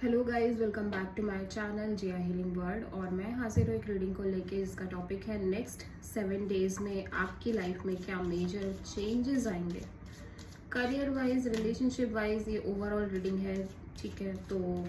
Hello guys, welcome back to my channel Jiya healing world. और मैं हाजिर हूँ एक रीडिंग को लेके। इसका टॉपिक है नेक्स्ट 7 डेज में आपकी लाइफ में क्या मेजर चेंजेस आएंगे, करियर वाइज, रिलेशनशिप वाइज। ये ओवरऑल रीडिंग है, ठीक है। तो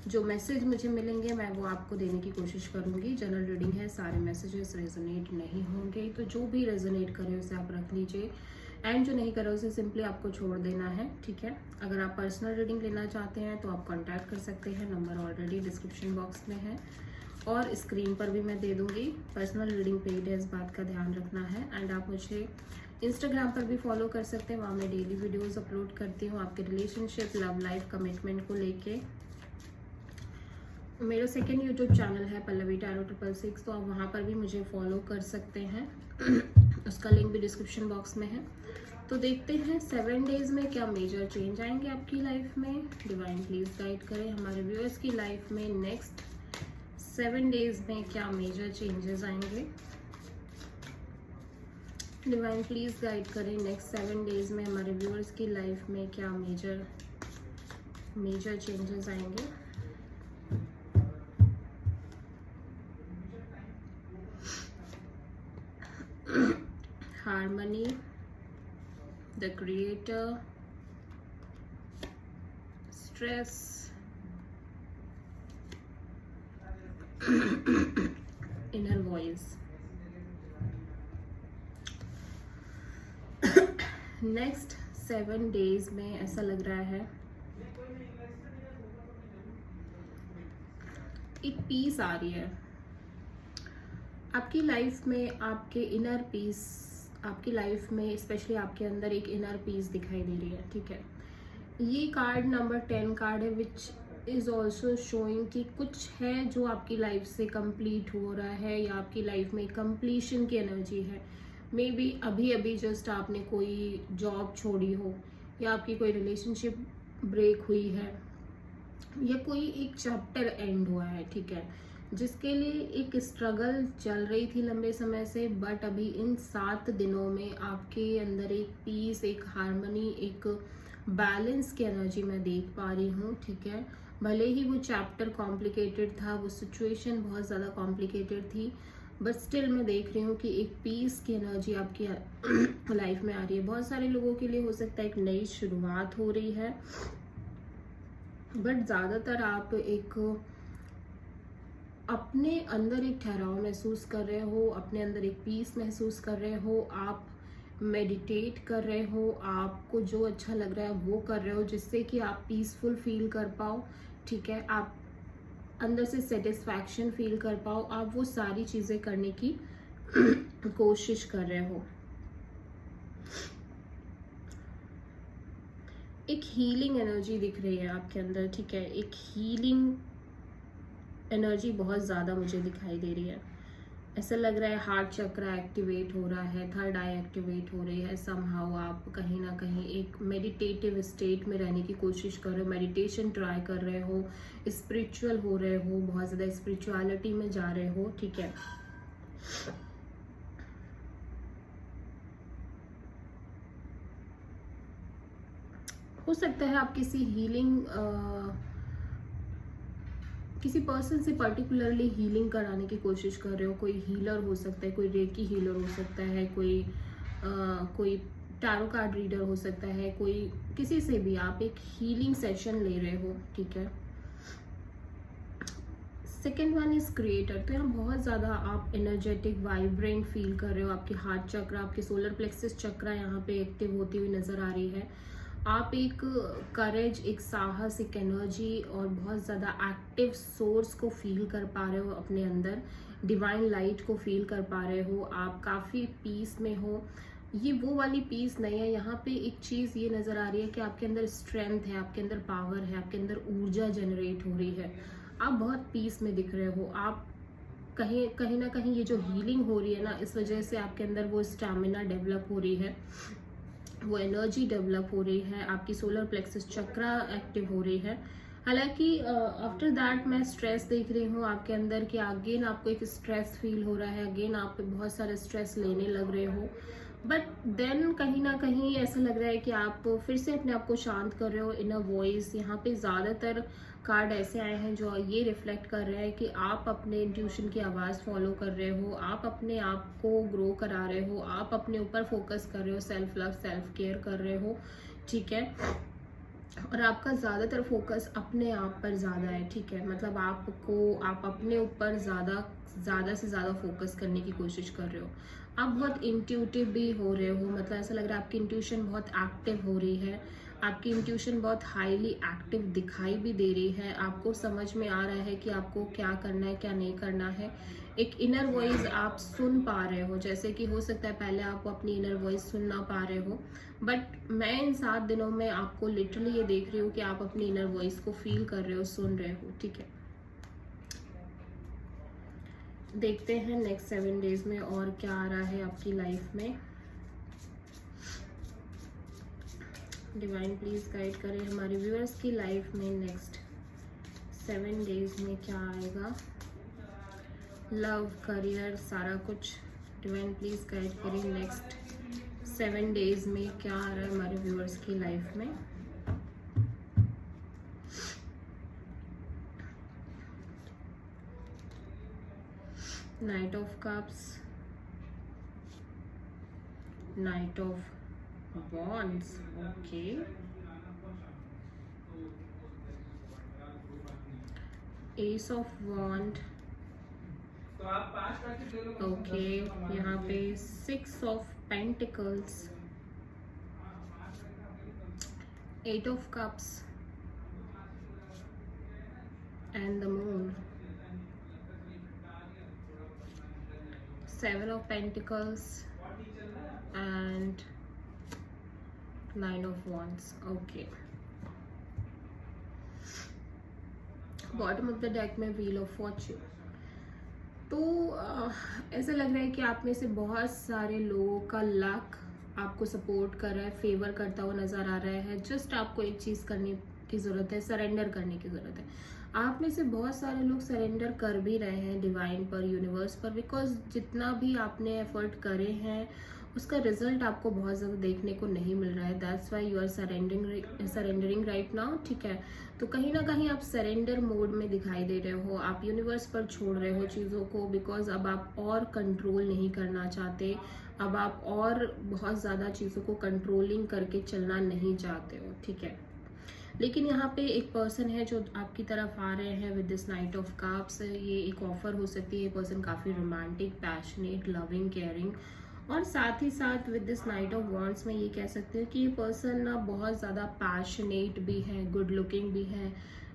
जो मैसेज मुझे मिलेंगे मैं वो आपको देने की कोशिश करूँगी। जनरल रीडिंग है, सारे मैसेजेस रेजोनेट नहीं होंगे, तो जो भी रेजोनेट करे उसे आप रख लीजिए एंड जो नहीं करे उसे सिंपली आपको छोड़ देना है, ठीक है। अगर आप पर्सनल रीडिंग लेना चाहते हैं तो आप कांटेक्ट कर सकते हैं, नंबर ऑलरेडी डिस्क्रिप्शन बॉक्स में है और स्क्रीन पर भी मैं दे दूंगी। पर्सनल रीडिंग पेड है, इस बात का ध्यान रखना है। एंड आप मुझे इंस्टाग्राम पर भी फॉलो कर सकते हैं, वहाँ मैं डेली वीडियोज़ अपलोड करती हूँ आपके रिलेशनशिप, लव लाइफ, कमिटमेंट को लेके। मेरा सेकेंड यूट्यूब चैनल है पल्लवी टैरो 666, तो आप वहाँ पर भी मुझे फॉलो कर सकते हैं उसका लिंक भी डिस्क्रिप्शन बॉक्स में है। तो देखते हैं 7 डेज में क्या मेजर चेंज आएंगे आपकी लाइफ में। डिवाइन प्लीज गाइड करें हमारे व्यूअर्स की लाइफ में नेक्स्ट 7 डेज में क्या मेजर चेंजेस आएंगे। डिवाइन प्लीज गाइड करें नेक्स्ट 7 डेज में हमारे व्यूअर्स की लाइफ में क्या मेजर चेंजेस आएंगे। Harmony, the creator, stress, inner voice. Next 7 days में ऐसा लग रहा है एक पीस आ रही है आपकी लाइफ में। आपके इनर पीस आपकी लाइफ में, स्पेशली आपके अंदर एक इनर पीस दिखाई दे रही है, ठीक है। ये कार्ड नंबर 10 कार्ड है, विच इज ऑल्सो शोइंग कि कुछ है जो आपकी लाइफ से कंप्लीट हो रहा है या आपकी लाइफ में कंप्लीशन की एनर्जी है। मे बी अभी अभी जस्ट आपने कोई जॉब छोड़ी हो या आपकी कोई रिलेशनशिप ब्रेक हुई है या कोई एक चैप्टर एंड हुआ है, ठीक है, जिसके लिए एक स्ट्रगल चल रही थी लंबे समय से। बट अभी इन 7 दिनों में आपके अंदर एक पीस, एक हार्मनी, एक बैलेंस की एनर्जी मैं देख पा रही हूँ, ठीक है। भले ही वो चैप्टर कॉम्प्लिकेटेड था, वो सिचुएशन बहुत ज़्यादा कॉम्प्लिकेटेड थी, बट स्टिल मैं देख रही हूँ कि एक पीस की एनर्जी आपकी लाइफ में आ रही है। बहुत सारे लोगों के लिए हो सकता है एक नई शुरुआत हो रही है, बट ज़्यादातर आप एक अपने अंदर एक ठहराव महसूस कर रहे हो, अपने अंदर एक पीस महसूस कर रहे हो, आप मेडिटेट कर रहे हो, आपको जो अच्छा लग रहा है वो कर रहे हो जिससे कि आप पीसफुल फील कर पाओ, ठीक है। आप अंदर से सेटिस्फैक्शन फील कर पाओ, आप वो सारी चीज़ें करने की कोशिश कर रहे हो। एक हीलिंग एनर्जी दिख रही है आपके अंदर, ठीक है। एक हीलिंग एनर्जी बहुत ज़्यादा मुझे दिखाई दे रही है। ऐसा लग रहा है हार्ट चक्र एक्टिवेट हो रहा है, थर्ड आई एक्टिवेट हो रही है। समहाउ आप कहीं ना कहीं एक मेडिटेटिव स्टेट में रहने की कोशिश कर रहे हो, मेडिटेशन ट्राई कर रहे हो, स्पिरिचुअल हो रहे हो, बहुत ज़्यादा स्पिरिचुअलिटी में जा रहे हो, ठीक है। हो सकता है आप किसी पर्सन से पर्टिकुलरली हीलिंग कराने की कोशिश कर रहे हो। कोई हीलर हो सकता है, कोई रेकी हीलर हो सकता है, कोई टैरो कार्ड रीडर हो सकता है, कोई किसी से भी आप एक हीलिंग सेशन ले रहे हो, ठीक है। Second one is creator. तो यहाँ बहुत ज़्यादा आप एनर्जेटिक, वाइब्रेंट फील कर रहे हो। आपके हार्ट चक्र, आपके सोलर प्लेक्सस चक्र यहाँ पे एक्टिव होती हुई नज़र आ रही है। आप एक करेज, एक साहस, एक एनर्जी और बहुत ज़्यादा एक्टिव सोर्स को फील कर पा रहे हो अपने अंदर, डिवाइन लाइट को फील कर पा रहे हो। आप काफ़ी पीस में हो। ये वो वाली पीस नहीं है, यहाँ पे एक चीज़ ये नज़र आ रही है कि आपके अंदर स्ट्रेंथ है, आपके अंदर पावर है, आपके अंदर ऊर्जा जनरेट हो रही है। आप बहुत पीस में दिख रहे हो। आप कहीं ना कहीं ये जो हीलिंग हो रही है ना, इस वजह से आपके अंदर वो स्टैमिना डेवलप हो रही है, वो एनर्जी डेवलप हो रही है, आपकी सोलर प्लेक्सस चक्रा एक्टिव हो रही है। हालांकि आफ्टर दैट मैं स्ट्रेस देख रही हूँ आपके अंदर कि अगेन आपको एक स्ट्रेस फील हो रहा है, अगेन आप बहुत सारा स्ट्रेस लेने लग रहे हो। बट देन कहीं ना कहीं ऐसा लग रहा है कि आप फिर से अपने आप को शांत कर रहे हो। इनर वॉइस यहाँ पे ज़्यादातर कार्ड ऐसे आए हैं जो ये रिफ्लेक्ट कर रहे हैं कि आप अपने इंट्यूशन की आवाज़ फॉलो कर रहे हो, आप अपने आप को ग्रो करा रहे हो, आप अपने ऊपर फोकस कर रहे हो, सेल्फ लव सेल्फ केयर कर रहे हो, ठीक है। और आपका ज़्यादातर फोकस अपने आप पर ज़्यादा है, ठीक है। मतलब आप अपने ऊपर ज़्यादा से ज़्यादा फोकस करने की कोशिश कर रहे हो। आप बहुत इंट्यूटिव भी हो रहे हो, मतलब ऐसा लग रहा है आपकी इंट्यूशन बहुत एक्टिव हो रही है, आपकी इंट्यूशन बहुत हाईली एक्टिव दिखाई भी दे रही है। आपको समझ में आ रहा है कि आपको क्या करना है क्या नहीं करना है। एक इनर वॉइस आप सुन पा रहे हो, जैसे कि हो सकता है पहले आप अपनी इनर वॉइस सुन ना पा रहे हो, बट मैं इन 7 दिनों में आपको लिटरली ये देख रही हूँ कि आप अपनी इनर वॉइस को फील कर रहे हो, सुन रहे हो, ठीक है। देखते हैं नेक्स्ट 7 डेज में और क्या आ रहा है आपकी लाइफ में। डिवाइन प्लीज गाइड करें हमारे व्यूअर्स की लाइफ में नेक्स्ट 7 डेज में क्या आएगा। लव, करियर, सारा कुछ डिवाइन प्लीज गाइड करें नेक्स्ट 7 डेज में क्या आ रहा है हमारे व्यूअर्स की लाइफ में। Knight of cups, knight of wands, okay, ace of wand, okay, यहाँ पे 6 of pentacles, 8 of cups and the moon, 7 of pentacles and 9 of wands, okay. Bottom of the deck में व्हील ऑफ फॉर्च्यून। तो ऐसा लग रहा है कि आप में से बहुत सारे लोगों का लक आपको सपोर्ट कर रहा है, फेवर करता हुआ नजर आ रहा है। जस्ट आपको एक चीज़ करने की ज़रूरत है, सरेंडर करने की ज़रूरत है। आप में से बहुत सारे लोग सरेंडर कर भी रहे हैं डिवाइन पर, यूनिवर्स पर, बिकॉज जितना भी आपने एफर्ट करे हैं उसका रिजल्ट आपको बहुत ज़्यादा देखने को नहीं मिल रहा है। That's why you are surrendering right now, ठीक है। तो कहीं ना कहीं आप सरेंडर मोड में दिखाई दे रहे हो, आप यूनिवर्स पर छोड़ रहे हो चीज़ों को, बिकॉज अब आप और कंट्रोल नहीं करना चाहते, अब आप और बहुत ज़्यादा चीज़ों को कंट्रोलिंग करके चलना नहीं चाहते हो, ठीक है। लेकिन यहाँ पे एक पर्सन है जो आपकी तरफ आ रहे हैं with this night of cups. ये एक ऑफर हो सकती है, ये पर्सन काफ़ी रोमांटिक, पैशनेट, लविंग, केयरिंग, और साथ ही साथ with this night of wands में ये कह सकते हैं कि ये पर्सन ना बहुत ज़्यादा पैशनेट भी है, गुड लुकिंग भी है,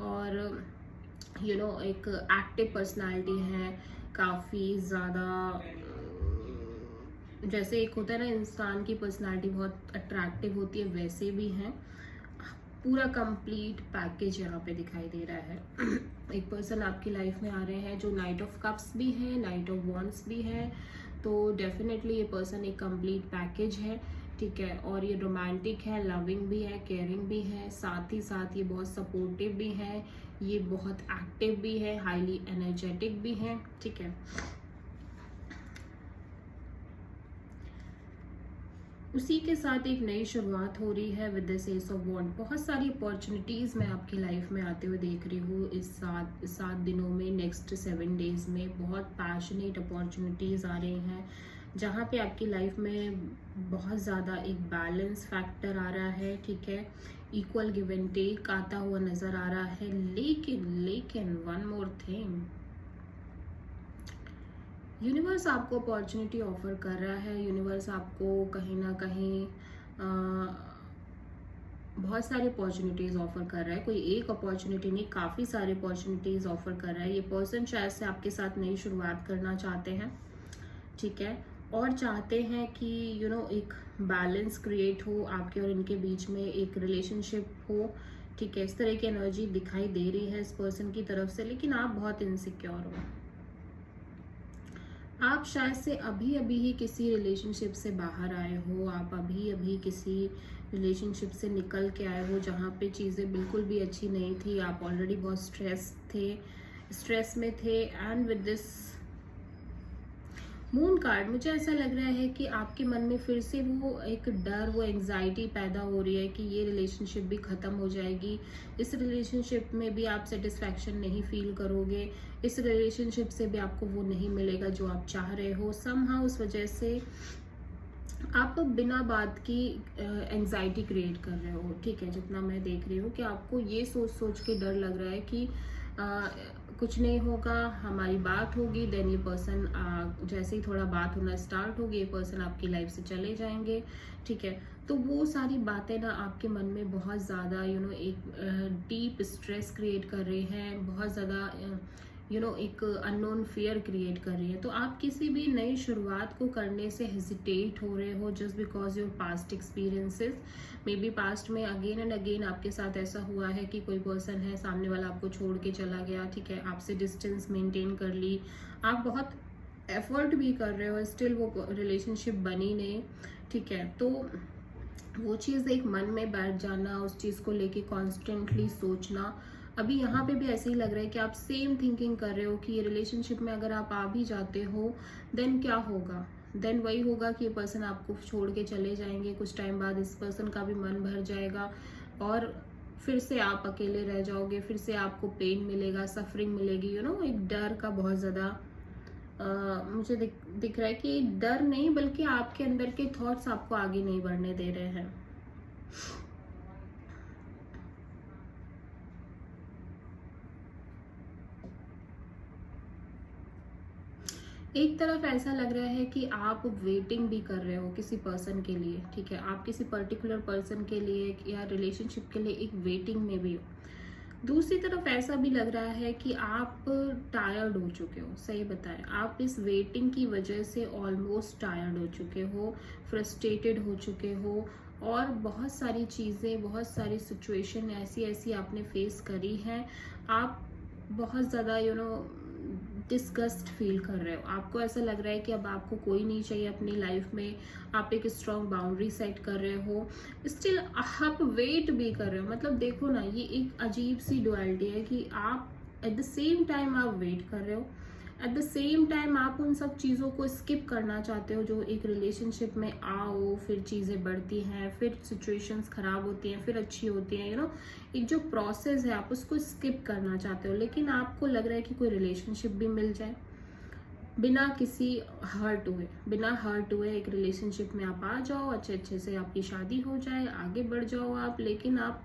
और यू नो एक एक्टिव पर्सनालिटी है, काफ़ी ज़्यादा, जैसे एक होता है ना इंसान की पर्सनालिटी बहुत अट्रैक्टिव होती है, वैसे भी हैं। पूरा कंप्लीट पैकेज यहाँ पे दिखाई दे रहा है। एक पर्सन आपकी लाइफ में आ रहे हैं जो नाइट ऑफ कप्स भी है, नाइट ऑफ वॉन्ड्स भी है, तो डेफिनेटली ये पर्सन एक कंप्लीट पैकेज है, ठीक है। और ये रोमांटिक है, लविंग भी है, केयरिंग भी है, साथ ही साथ ये बहुत सपोर्टिव भी है, ये बहुत एक्टिव भी है, हाईली एनर्जेटिक भी है, ठीक है। उसी के साथ एक नई शुरुआत हो रही है विद दिस एस ऑफ वॉन्ड। बहुत सारी अपॉर्चुनिटीज़ मैं आपकी लाइफ में आते हुए देख रही हूँ इस 7 दिनों में, नेक्स्ट 7 डेज में बहुत पैशनेट अपॉर्चुनिटीज़ आ रही हैं, जहाँ पे आपकी लाइफ में बहुत ज़्यादा एक बैलेंस फैक्टर आ रहा है, ठीक है। इक्वल गिव एंड टेक आता हुआ नज़र आ रहा है। लेकिन वन मोर थिंग, यूनिवर्स आपको अपॉर्चुनिटी ऑफर कर रहा है। यूनिवर्स आपको कहीं ना कहीं बहुत सारी अपॉर्चुनिटीज़ ऑफर कर रहा है, कोई एक अपॉर्चुनिटी नहीं, काफ़ी सारी अपॉर्चुनिटीज़ ऑफर कर रहा है। ये पर्सन शायद से आपके साथ नई शुरुआत करना चाहते हैं, ठीक है, और चाहते हैं कि यू नो एक बैलेंस क्रिएट हो आपके और इनके बीच में, एक रिलेशनशिप हो, ठीक है। इस तरह की एनर्जी दिखाई दे रही है इस पर्सन की तरफ से, लेकिन आप बहुत इनसिक्योर हो। आप शायद से अभी अभी ही किसी रिलेशनशिप से बाहर आए हो, आप अभी अभी किसी रिलेशनशिप से निकल के आए हो जहाँ पे चीज़ें बिल्कुल भी अच्छी नहीं थी, आप ऑलरेडी बहुत स्ट्रेस में थे, and with this moon card, मुझे ऐसा लग रहा है कि आपके मन में फिर से वो एक डर, वो एंजाइटी पैदा हो रही है कि ये रिलेशनशिप भी ख़त्म हो जाएगी, इस रिलेशनशिप में भी आप सेटिस्फैक्शन नहीं फील करोगे, इस रिलेशनशिप से भी आपको वो नहीं मिलेगा जो आप चाह रहे हो। समहाउ उस वजह से आप बिना बात की एंजाइटी क्रिएट कर रहे हो, ठीक है। जितना मैं देख रही हूँ कि आपको ये सोच सोच के डर लग रहा है कि कुछ नहीं होगा, हमारी बात होगी, देन ये पर्सन जैसे ही थोड़ा बात होना स्टार्ट होगी, ये पर्सन आपकी लाइफ से चले जाएंगे, ठीक है। तो वो सारी बातें ना आपके मन में बहुत ज़्यादा एक डीप स्ट्रेस क्रिएट कर रही हैं, बहुत ज़्यादा एक अननोन फियर क्रिएट कर रही है। तो आप किसी भी नई शुरुआत को करने से हेजिटेट हो रहे हो just because your past experiences. May be past में अगेन एंड अगेन आपके साथ ऐसा हुआ है कि कोई पर्सन है, सामने वाला आपको छोड़ के चला गया, ठीक है, आपसे डिस्टेंस मेंटेन कर ली, आप बहुत एफर्ट भी कर रहे हो, स्टिल वो रिलेशनशिप बनी नहीं, ठीक है। तो वो चीज़ एक मन में बैठ जाना, उस चीज़ को लेके कॉन्स्टेंटली सोचना, अभी यहाँ पे भी ऐसे ही लग रहा है कि आप सेम थिंकिंग कर रहे हो कि ये रिलेशनशिप में अगर आप आ भी जाते हो देन क्या होगा, देन वही होगा कि ये पर्सन आपको छोड़ के चले जाएंगे, कुछ टाइम बाद इस पर्सन का भी मन भर जाएगा और फिर से आप अकेले रह जाओगे, फिर से आपको पेन मिलेगा, सफरिंग मिलेगी, एक डर का बहुत ज़्यादा मुझे दिख रहा है कि डर नहीं बल्कि आपके अंदर के थॉट्स आपको आगे नहीं बढ़ने दे रहे हैं। एक तरफ ऐसा लग रहा है कि आप वेटिंग भी कर रहे हो किसी पर्सन के लिए, ठीक है, आप किसी पर्टिकुलर पर्सन के लिए या रिलेशनशिप के लिए एक वेटिंग में भी हो। दूसरी तरफ ऐसा भी लग रहा है कि आप टायर्ड हो चुके हो, सही बताएं, आप इस वेटिंग की वजह से ऑलमोस्ट टायर्ड हो चुके हो, फ्रस्ट्रेटेड हो चुके हो और बहुत सारी चीज़ें, बहुत सारी सिचुएशन ऐसी ऐसी आपने फेस करी हैं, आप बहुत ज़्यादा डिस्गस्ट फील कर रहे हो, आपको ऐसा लग रहा है कि अब आपको कोई नहीं चाहिए अपनी लाइफ में, आप एक स्ट्रॉन्ग बाउंड्री सेट कर रहे हो, स्टिल आप वेट भी कर रहे हो। मतलब देखो ना, ये एक अजीब सी डुअलिटी है कि आप एट द सेम टाइम आप वेट कर रहे हो, एट द सेम टाइम आप उन सब चीज़ों को स्किप करना चाहते हो जो एक रिलेशनशिप में आओ, फिर चीज़ें बढ़ती हैं, फिर सिचुएशंस ख़राब होती हैं, फिर अच्छी होती हैं, एक जो प्रोसेस है आप उसको स्किप करना चाहते हो, लेकिन आपको लग रहा है कि कोई रिलेशनशिप भी मिल जाए बिना किसी बिना हर्ट हुए एक रिलेशनशिप में आप आ जाओ, अच्छे अच्छे से आपकी शादी हो जाए, आगे बढ़ जाओ आप, लेकिन आप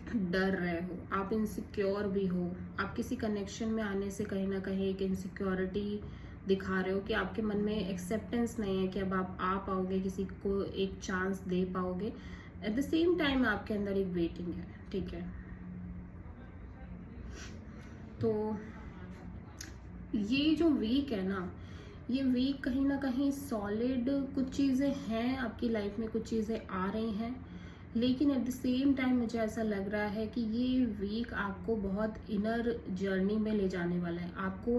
डर रहे हो, आप इनसिक्योर भी हो, आप किसी कनेक्शन में आने से कहीं ना कहीं एक इनसिक्योरिटी दिखा रहे हो कि आपके मन में एक्सेप्टेंस नहीं है कि अब आप आ पाओगे, किसी को एक चांस दे पाओगे। एट द सेम टाइम आपके अंदर एक वेटिंग है, ठीक है। तो ये जो वीक है ना, ये वीक कहीं ना कहीं सॉलिड कुछ चीज़ें हैं आपकी लाइफ में, कुछ चीज़ें आ रही हैं, लेकिन एट द सेम टाइम मुझे ऐसा लग रहा है कि ये वीक आपको बहुत इनर जर्नी में ले जाने वाला है, आपको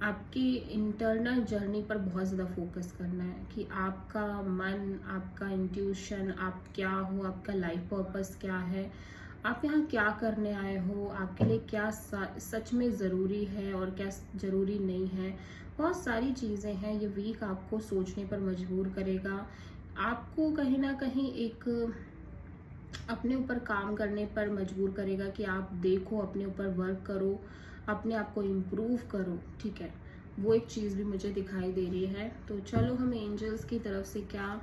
आपकी इंटरनल जर्नी पर बहुत ज़्यादा फोकस करना है कि आपका मन, आपका इंट्यूशन, आप क्या हो, आपका लाइफ पर्पस क्या है, आप यहाँ क्या करने आए हो, आपके लिए क्या सच में ज़रूरी है और क्या ज़रूरी नहीं है। बहुत सारी चीज़ें हैं, ये वीक आपको सोचने पर मजबूर करेगा, आपको कहीं ना कहीं एक अपने ऊपर काम करने पर मजबूर करेगा कि आप देखो, अपने ऊपर वर्क करो, अपने आप को इम्प्रूव करो, ठीक है। वो एक चीज़ भी मुझे दिखाई दे रही है। तो चलो हम एंजल्स की तरफ से क्या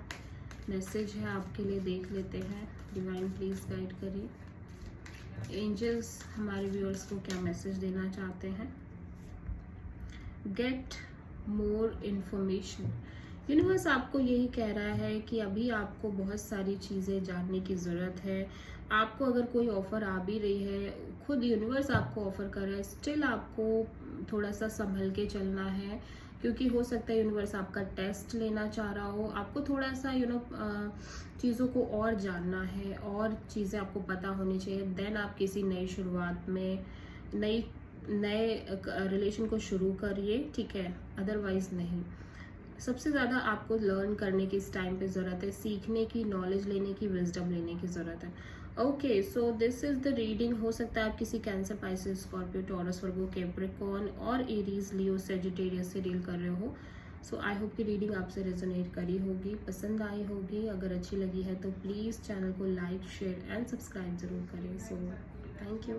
मैसेज है आपके लिए देख लेते हैं। डिवाइन प्लीज़ गाइड करिए, एंजल्स हमारे व्यूअर्स को क्या मैसेज देना चाहते हैं। गेट मोर इन्फॉर्मेशन, यूनिवर्स आपको यही कह रहा है कि अभी आपको बहुत सारी चीज़ें जानने की ज़रूरत है। आपको अगर कोई ऑफ़र आ भी रही है, खुद यूनिवर्स आपको ऑफ़र कर रहा है, स्टिल आपको थोड़ा सा संभल के चलना है, क्योंकि हो सकता है यूनिवर्स आपका टेस्ट लेना चाह रहा हो, आपको थोड़ा सा चीज़ों को और जानना है, और चीज़ें आपको पता होनी चाहिए, देन आप किसी नई शुरुआत में नए रिलेशन को शुरू करिए, ठीक है, अदरवाइज़ नहीं। सबसे ज़्यादा आपको लर्न करने की इस टाइम पे ज़रूरत है, सीखने की, नॉलेज लेने की, विजडम लेने की ज़रूरत है। Okay, so this is the reading. हो सकता है आप किसी कैंसर, पाइसेस, स्कॉर्पियो, टॉरस, वर्गो, कैप्रिकॉर्न और एरीज, लियो, सेजिटेरियस से डील कर रहे हो। सो आई होप कि रीडिंग आपसे रेजोनेट करी होगी, पसंद आई होगी। अगर अच्छी लगी है तो प्लीज़ चैनल को लाइक शेयर एंड सब्सक्राइब ज़रूर करें। So thank you.